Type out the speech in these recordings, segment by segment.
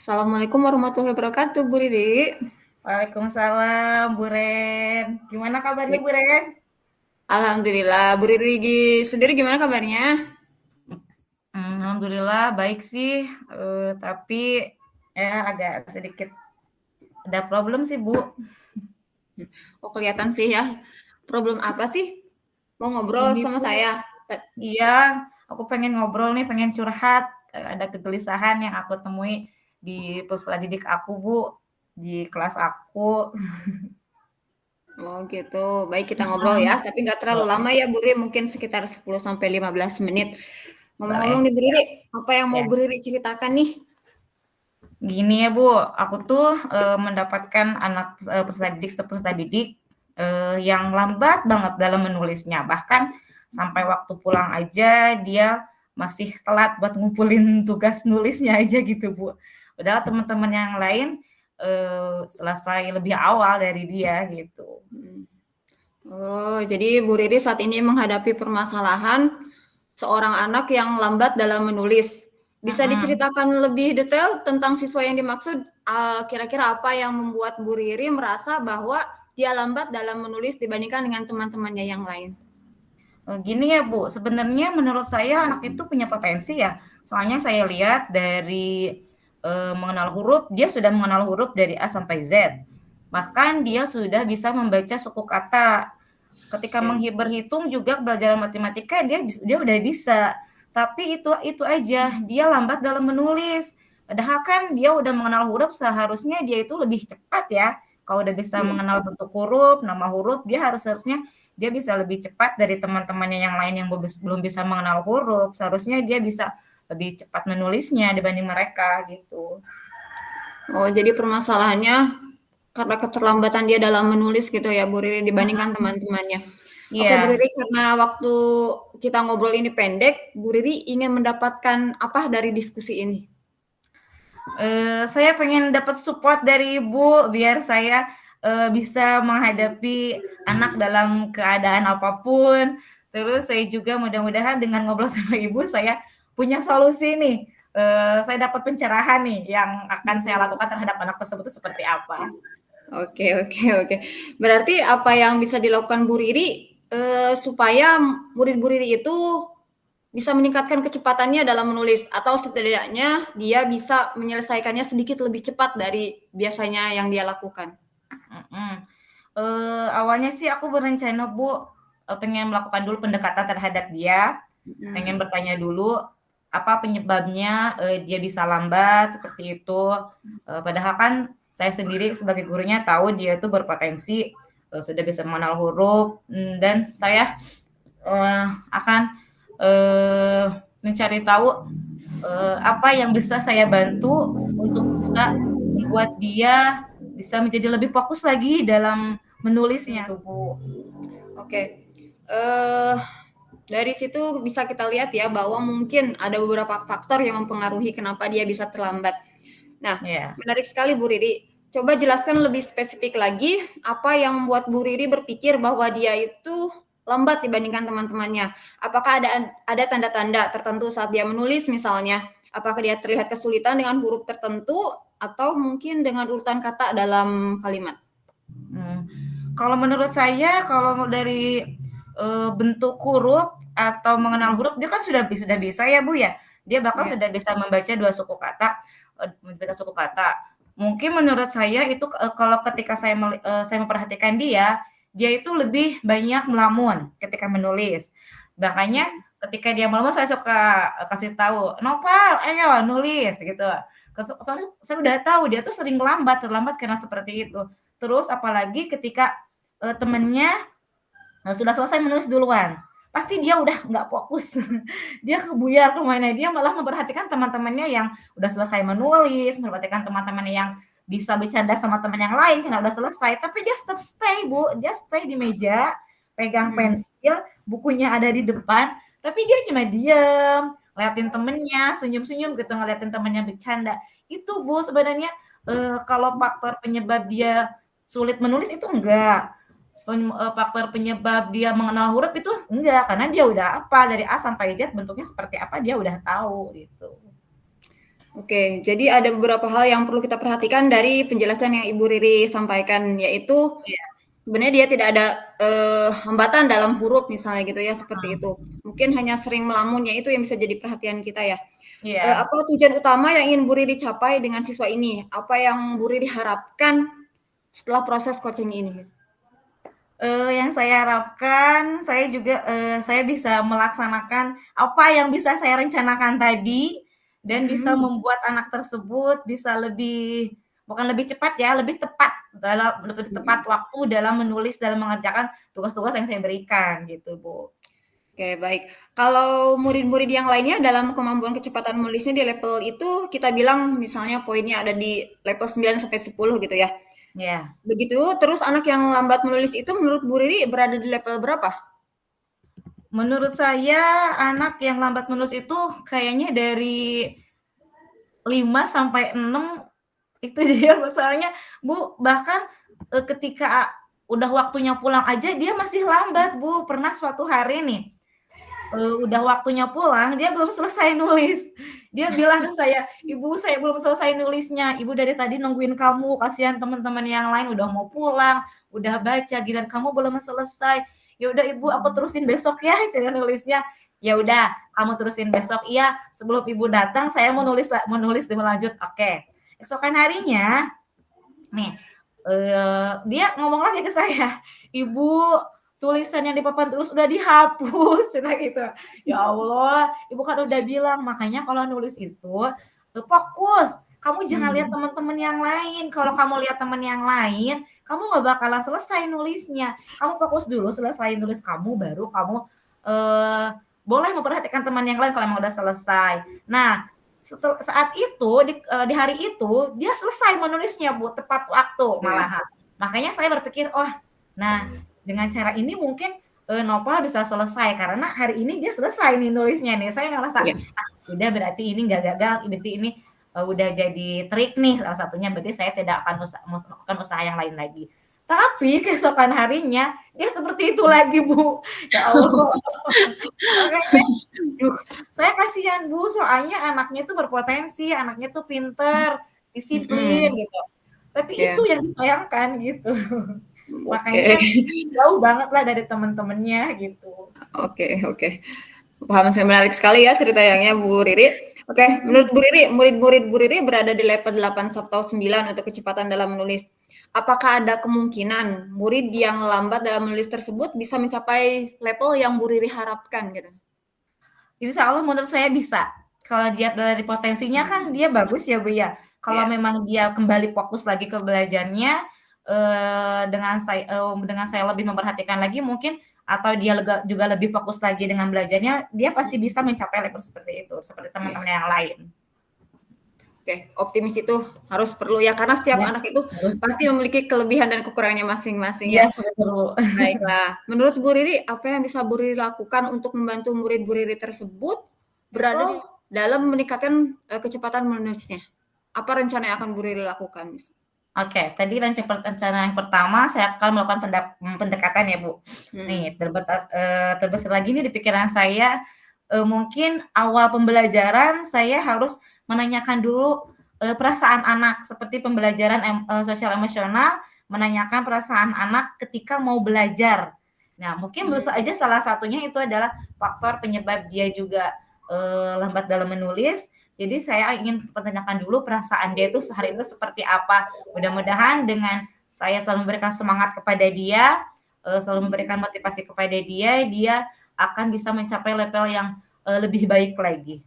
Assalamualaikum warahmatullahi wabarakatuh, Bu Riri. Waalaikumsalam, Bu Ren. Gimana kabarnya, Baik, Bu Ren? alhamdulillah. Bu Riri sendiri gimana kabarnya? Alhamdulillah baik sih, tapi ya agak sedikit ada problem sih, Bu. Oh, kelihatan sih ya. Problem apa sih? Mau ngobrol Ini, sama Bu, saya? iya, aku pengen ngobrol nih, pengen curhat. Ada kegelisahan yang aku temui di peserta didik aku, Bu, di kelas aku. Oh, gitu. Baik, kita ngobrol ya, Mhm. tapi nggak terlalu Boleh, lama ya, Bu Riri, mungkin sekitar 10 sampai 15 menit. Ngomong-ngomong boleh. nih, Bu Riri, apa yang mau Ya. Bu Riri ceritakan nih? Gini ya Bu, aku tuh, mendapatkan anak, peserta didik, yang lambat banget dalam menulisnya. Bahkan sampai waktu pulang aja dia masih telat buat ngumpulin tugas nulisnya aja gitu Bu. Padahal teman-teman yang lain, selesai lebih awal dari dia gitu. Hmm. Oh, jadi Bu Riri saat ini menghadapi permasalahan seorang anak yang lambat dalam menulis. Bisa Mhm. diceritakan lebih detail tentang siswa yang dimaksud? Kira-kira apa yang membuat Bu Riri merasa bahwa dia lambat dalam menulis dibandingkan dengan teman-temannya yang lain? Gini ya Bu, sebenarnya menurut saya anak itu punya potensi ya. Soalnya saya lihat dari, mengenal huruf, dia sudah mengenal huruf dari A sampai Z. Bahkan dia sudah bisa membaca suku kata. Ketika Oke. berhitung juga belajar matematika dia udah bisa. Tapi itu aja, dia lambat dalam menulis. Padahal kan dia udah mengenal huruf, seharusnya dia itu lebih cepat ya. Kalau udah bisa Iya. mengenal bentuk huruf, nama huruf, harusnya dia bisa lebih cepat dari teman-temannya yang lain yang belum bisa mengenal huruf. Seharusnya dia bisa lebih cepat menulisnya dibanding mereka gitu. Oh, jadi permasalahannya karena keterlambatan dia dalam menulis gitu ya, Bu Riri, dibandingkan Mhm. teman-temannya. Oke, Bu Iya. Riri, karena waktu kita ngobrol ini pendek, Bu Riri ingin mendapatkan apa dari diskusi ini? Saya pengen dapat support dari Ibu biar saya, bisa menghadapi anak dalam keadaan apapun. Terus saya juga mudah-mudahan dengan ngobrol sama Ibu saya punya solusi nih, saya dapat pencerahan nih yang akan saya lakukan terhadap anak tersebut itu seperti apa. Oke, oke, oke. Berarti apa yang bisa dilakukan Bu Riri, supaya murid Bu Riri itu bisa meningkatkan kecepatannya dalam menulis atau setidaknya dia bisa menyelesaikannya sedikit lebih cepat dari biasanya yang dia lakukan? Mhm. Awalnya sih aku berencana Bu, pengen melakukan dulu pendekatan terhadap dia, pengen Mhm. bertanya dulu apa penyebabnya, dia bisa lambat seperti itu, padahal kan saya sendiri sebagai gurunya tahu dia itu berpotensi, sudah bisa mengenal huruf, dan saya, akan, eee, mencari tahu, apa yang bisa saya bantu untuk bisa membuat dia bisa menjadi lebih fokus lagi dalam menulisnya tuh, Bu. Oke, eee, dari situ bisa kita lihat ya bahwa mungkin ada beberapa faktor yang mempengaruhi kenapa dia bisa terlambat. Nah, Iya. menarik sekali Bu Riri. Coba jelaskan lebih spesifik lagi apa yang membuat Bu Riri berpikir bahwa dia itu lambat dibandingkan teman-temannya. Apakah ada tanda-tanda tertentu saat dia menulis misalnya? Apakah dia terlihat kesulitan dengan huruf tertentu atau mungkin dengan urutan kata dalam kalimat? Mmm, kalau menurut saya kalau dari, bentuk huruf atau mengenal Mhm, huruf dia kan sudah bisa ya, Bu, ya. Dia bahkan iya. sudah bisa membaca 2 suku kata, membaca suku kata. Mungkin menurut saya itu, kalau ketika saya memperhatikan dia, dia itu lebih banyak melamun ketika menulis. Makanya Mhm. ketika dia melamun saya suka, kasih tahu, "Nopal, ayo nulis," gitu. Soalnya saya udah tahu dia tuh sering terlambat karena seperti itu. Terus apalagi ketika, temennya, sudah selesai menulis duluan, pasti dia udah nggak fokus. Dia kebuyar ke mana, dia malah memperhatikan teman-temannya yang udah selesai menulis, memperhatikan teman-temannya yang bisa bercanda sama teman yang lain karena udah selesai, tapi dia tetap stay, Bu. Dia stay di meja, pegang Mhm. pensil, bukunya ada di depan, tapi dia cuma diem, ngeliatin temennya, senyum-senyum gitu, ngeliatin temennya bercanda. Itu, Bu, sebenarnya, kalau faktor penyebab dia sulit menulis itu enggak. Faktor penyebab dia mengenal huruf itu enggak, karena dia udah hafal dari A sampai Z bentuknya seperti apa dia udah tahu gitu. Oke, jadi ada beberapa hal yang perlu kita perhatikan dari penjelasan yang Ibu Riri sampaikan, yaitu Iya. sebenarnya dia tidak ada hambatan dalam huruf misalnya gitu ya, seperti Mhm. itu. Mungkin hanya sering melamunnya itu yang bisa jadi perhatian kita ya. Iya. Apa tujuan utama yang ingin Bu Riri capai dengan siswa ini? Apa yang Bu Riri harapkan setelah proses coaching ini? Yang saya harapkan saya bisa melaksanakan apa yang bisa saya rencanakan tadi, dan bisa Mhm. membuat anak tersebut bisa bukan lebih cepat ya, lebih tepat waktu dalam menulis, dalam mengerjakan tugas-tugas yang saya berikan gitu, Bu. Oke, baik. Kalau murid-murid yang lainnya dalam kemampuan kecepatan menulisnya di level itu kita bilang misalnya poinnya ada di level 9 sampai 10 gitu ya. Ya. Begitu, terus anak yang lambat menulis itu menurut Bu Riri berada di level berapa? Menurut saya anak yang lambat menulis itu kayaknya dari 5 sampai 6 itu dia masalahnya, Bu, bahkan, ketika udah waktunya pulang aja dia masih lambat, Bu. Pernah suatu hari nih, udah waktunya pulang, dia belum selesai nulis. Dia bilang ke saya, "Ibu, saya belum selesai nulisnya. Ibu dari tadi nungguin kamu, kasihan teman-teman yang lain udah mau pulang, udah baca, giliran kamu belum selesai. Ya udah Ibu, aku terusin besok ya cara nulisnya." "Ya udah, kamu terusin besok." "Iya, sebelum Ibu datang saya mau nulis lebih lanjut." "Oke." Esokan harinya, nih, dia ngomong lagi ke saya, "Ibu, tulisan yang di papan tulis udah dihapus," cenah gitu. Ya Allah, Ibu kan udah bilang, makanya kalau nulis itu, fokus, kamu jangan lihat Hmm, teman-teman yang lain. Kalau kamu lihat teman yang lain, kamu nggak bakalan selesai nulisnya. Kamu fokus dulu selesai nulis kamu, baru kamu, eee, boleh memperhatikan teman yang lain kalau emang udah selesai. Nah, saat itu di hari itu dia selesai menulisnya, Bu, tepat waktu oke. malahan. Makanya saya berpikir, "Oh, nah dengan cara ini mungkin, Nopal bisa selesai karena hari ini dia selesai nih nulisnya nih." Saya ngerasa, Ya. "Ah, udah berarti ini nggak gagal, berarti ini, udah jadi trik nih salah satunya, berarti saya tidak akan melakukan usaha yang lain lagi." Tapi keesokan harinya dia seperti itu lagi, Bu. Ya Allah. Makanya, duh, saya kasihan, Bu, soalnya anaknya tuh berpotensi, anaknya tuh pinter, disiplin Mhm. gitu. Tapi itu Ya. yang disayangkan gitu. Oke. Makanya jauh banget lah dari temen-temennya gitu. Oke, oke. Paham, saya menarik sekali ya cerita yangnya Bu Riri. Oke, menurut Mhm. Bu Riri, murid-murid Bu Riri berada di level 8 atau 9 untuk kecepatan dalam menulis. Apakah ada kemungkinan murid yang lambat dalam menulis tersebut bisa mencapai level yang Bu Riri harapkan gitu? Insya Allah menurut saya bisa. Kalau dilihat dari potensinya kan dia bagus ya, Bu, ya. Kalau Ya. memang dia kembali fokus lagi ke belajarnya, dengan saya lebih memperhatikan lagi mungkin atau dia juga lebih fokus lagi dengan belajarnya, dia pasti bisa mencapai level seperti itu, seperti Ya. teman-teman yang lain. Oke, optimis itu harus perlu ya, karena setiap Ya, anak itu harus. pasti memiliki kelebihan dan kekurangannya masing-masing Iya, ya. betul, Bu. Baiklah, menurut Bu Riri, apa yang bisa Bu Riri lakukan untuk membantu murid Bu Riri tersebut berada di Itu dalam meningkatkan kecepatan menulisnya? Apa rencana yang akan Bu Riri lakukan? Oke, tadi rencana yang pertama saya akan melakukan pendekatan ya, Bu. Hmm. Nih terbesit lagi nih di pikiran saya, mungkin awal pembelajaran saya harus menanyakan dulu, perasaan anak seperti pembelajaran sosial emosional, menanyakan perasaan anak ketika mau belajar. Nah, mungkin bisa Hmm. aja salah satunya itu adalah faktor penyebab dia juga, lambat dalam menulis. Jadi saya ingin pertanyakan dulu perasaan dia itu sehari itu seperti apa. Mudah-mudahan dengan saya selalu memberikan semangat kepada dia, selalu memberikan motivasi kepada dia, dia akan bisa mencapai level yang, lebih baik lagi.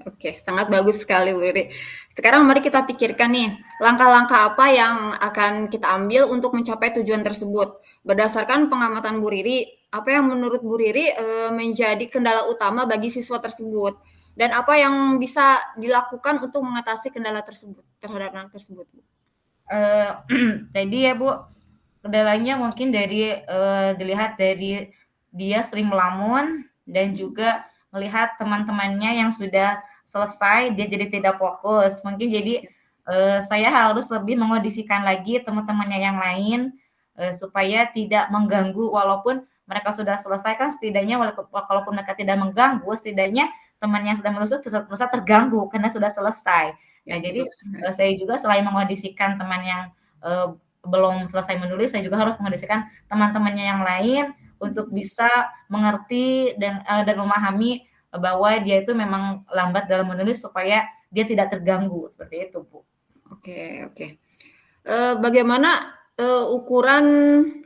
Oke, sangat bagus sekali Bu Riri. Sekarang mari kita pikirkan nih, langkah-langkah apa yang akan kita ambil untuk mencapai tujuan tersebut. Berdasarkan pengamatan Bu Riri, apa yang menurut Bu Riri menjadi kendala utama bagi siswa tersebut? Dan apa yang bisa dilakukan untuk mengatasi kendala tersebut terhadap anak tersebut? Eee, Tadi ya, Bu, kendalanya mungkin dilihat dari dia sering melamun dan juga melihat teman-temannya yang sudah selesai, dia jadi tidak fokus. Mungkin jadi, saya harus lebih mengondisikan lagi teman-temannya yang lain, supaya tidak mengganggu walaupun mereka sudah selesai kan setidaknya walaupun mereka tidak mengganggu, setidaknya teman yang sedang menulis merasa terganggu karena sudah selesai. Ya, Nah, jadi, betul sekali. saya juga selain mengondisikan teman yang, belum selesai menulis, saya juga harus mengondisikan teman-temannya yang lain untuk bisa mengerti dan memahami bahwa dia itu memang lambat dalam menulis supaya dia tidak terganggu, seperti itu, Bu. Oke, oke. Bagaimana, ukuran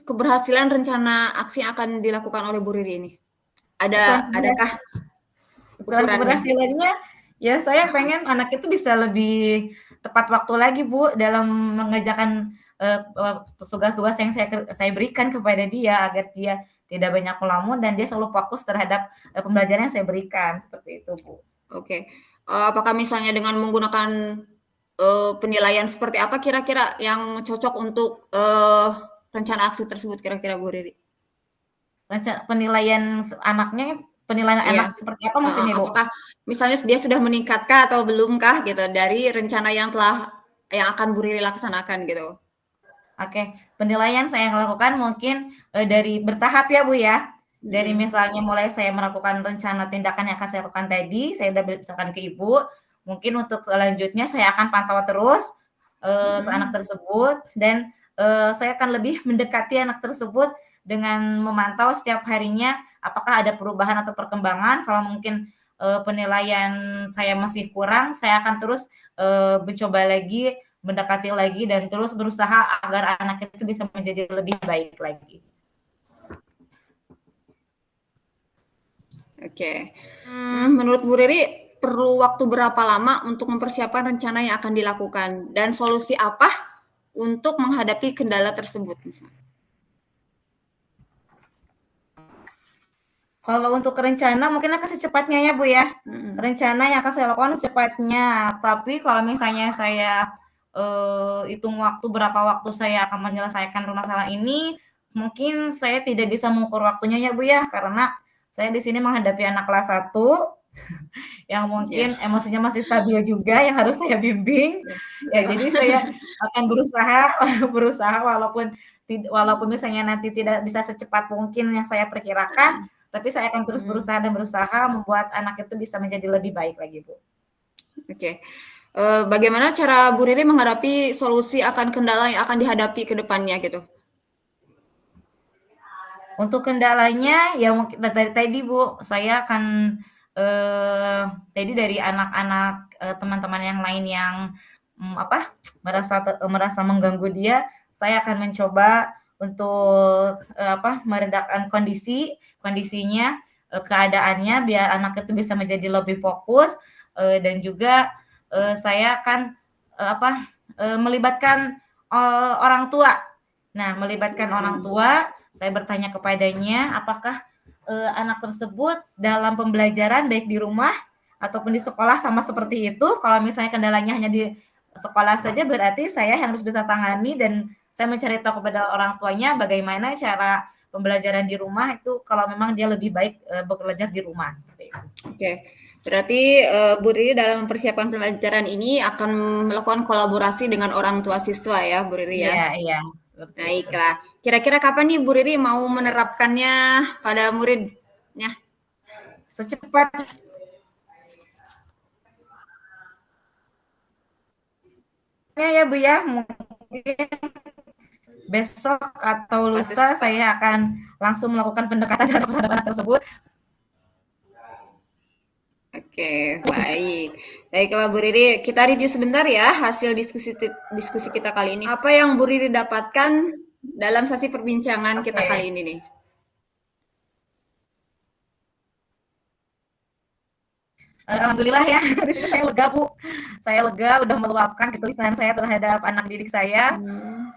keberhasilan rencana aksi yang akan dilakukan oleh Bu Riri ini? Ukuran Adakah ukurannya? keberhasilannya, ya saya pengen anak itu bisa lebih tepat waktu lagi, Bu, dalam mengerjakan, tugas-tugas yang saya berikan kepada dia, agar dia tidak banyak melamun dan dia selalu fokus terhadap, pembelajaran yang saya berikan, seperti itu, Bu. Oke. Apakah misalnya dengan menggunakan, penilaian seperti apa kira-kira yang cocok untuk, rencana aksi tersebut kira-kira Bu Riri? Penilaian anaknya, penilaian Iya, anak seperti apa heeh, maksudnya, Bu? apakah misalnya dia sudah meningkatkah atau belumkah gitu dari rencana yang akan Bu Riri laksanakan gitu? Oke, penilaian saya lakukan mungkin, dari bertahap ya, Bu, ya. Dari Mhm, misalnya mulai saya melakukan rencana tindakan yang akan saya lakukan tadi, saya udah bicarakan ke Ibu, mungkin untuk selanjutnya saya akan pantau terus, ke anak mhm. tersebut dan, saya akan lebih mendekati anak tersebut dengan memantau setiap harinya apakah ada perubahan atau perkembangan. Kalau mungkin, penilaian saya masih kurang, saya akan terus, mencoba lagi mendekati lagi dan terus berusaha agar anak itu bisa menjadi lebih baik lagi. Oke. Menurut Bu Riri perlu waktu berapa lama untuk mempersiapkan rencana yang akan dilakukan dan solusi apa untuk menghadapi kendala tersebut misalnya? Kalau untuk rencana mungkin akan secepatnya ya, Bu, ya. Mhm. Rencana yang akan saya lakukan secepatnya, tapi kalau misalnya saya, hitung waktu berapa waktu saya akan menyelesaikan masalah ini, mungkin saya tidak bisa mengukur waktunya ya, Bu, ya, karena saya di sini menghadapi anak kelas 1 yang Ya, mungkin emosinya masih stabil juga yang harus saya bimbing. ya, Ya, ya. jadi saya akan berusaha berusaha walaupun misalnya nanti tidak bisa secepat mungkin yang saya perkirakan, tapi saya akan terus Mhm. berusaha dan berusaha membuat anak itu bisa menjadi lebih baik lagi, Bu. Oke. Bagaimana cara Bu Riri menghadapi solusi akan kendala yang akan dihadapi ke depannya gitu? Untuk kendalanya ya mungkin dari tadi, Bu, saya akan, tadi dari anak-anak, teman-teman yang lain yang, merasa mengganggu dia, saya akan mencoba untuk, meredakan kondisinya, keadaannya biar anak itu bisa menjadi lebih fokus, dan juga, saya akan, melibatkan, orang tua. Nah, melibatkan orang Mhm. tua, saya bertanya kepadanya apakah, anak tersebut dalam pembelajaran baik di rumah ataupun di sekolah sama seperti itu. Kalau misalnya kendalanya hanya di sekolah saja berarti saya yang harus bisa tangani dan saya mencari tahu kepada orang tuanya bagaimana cara pembelajaran di rumah itu kalau memang dia lebih baik, belajar di rumah, seperti itu. Oke. Berarti, Bu Riri dalam mempersiapkan pembelajaran ini akan melakukan kolaborasi dengan orang tua siswa ya, Bu Riri ya? Iya iya, seperti itu. Baiklah. Kira-kira kapan nih Bu Riri mau menerapkannya pada muridnya? Secepatnya ya, Bu, ya, mungkin besok atau Pasti lusa saya akan langsung melakukan pendekatan terhadap anak tersebut. Oke, baik. Baiklah Bu Riri, kita review sebentar ya hasil diskusi kita kali ini. Apa yang Bu Riri dapatkan dalam sesi perbincangan kita Oke. kali ini nih? Alhamdulillah ya, di sini saya lega, Bu. Saya lega udah meluapkan kegelisahan saya terhadap anak didik saya, Hmm,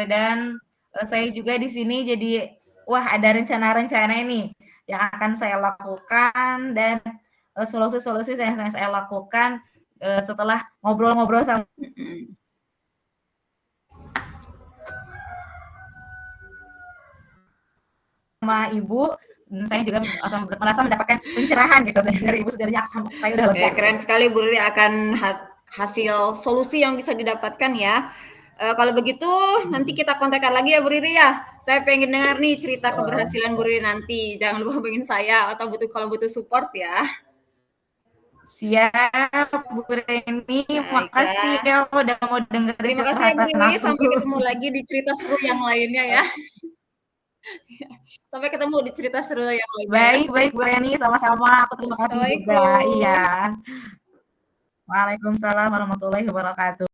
dan, saya juga di sini jadi, wah ada rencana-rencana ini yang akan saya lakukan dan, solusi-solusi yang saya lakukan, setelah ngobrol-ngobrol sama mm-mm. Ibu, saya juga merasa mendapatkan pencerahan gitu dari Ibu sendiri, saya udah lega gitu. Keren sekali Bu Riri akan hasil solusi yang bisa didapatkan ya. Kalau begitu nanti kita kontakkan lagi ya Bu Riri ya. Saya pengen dengar nih cerita Oh, keberhasilan Bu Riri nanti. Jangan lupa hubungin saya atau kalau butuh support ya. Siap, Bu Reni. Makasih Baiklah. ya udah mau dengerin Terima kasih ya Bu curhatan Lili, aku. sampai ketemu lagi di cerita seru yang lainnya ya. Sampai ketemu di cerita seru yang lainnya ya. Baik, baik Bu Reni, sama-sama. Aku terima kasih juga. Iya. Assalamualaikum. Waalaikumsalam warahmatullahi wabarakatuh.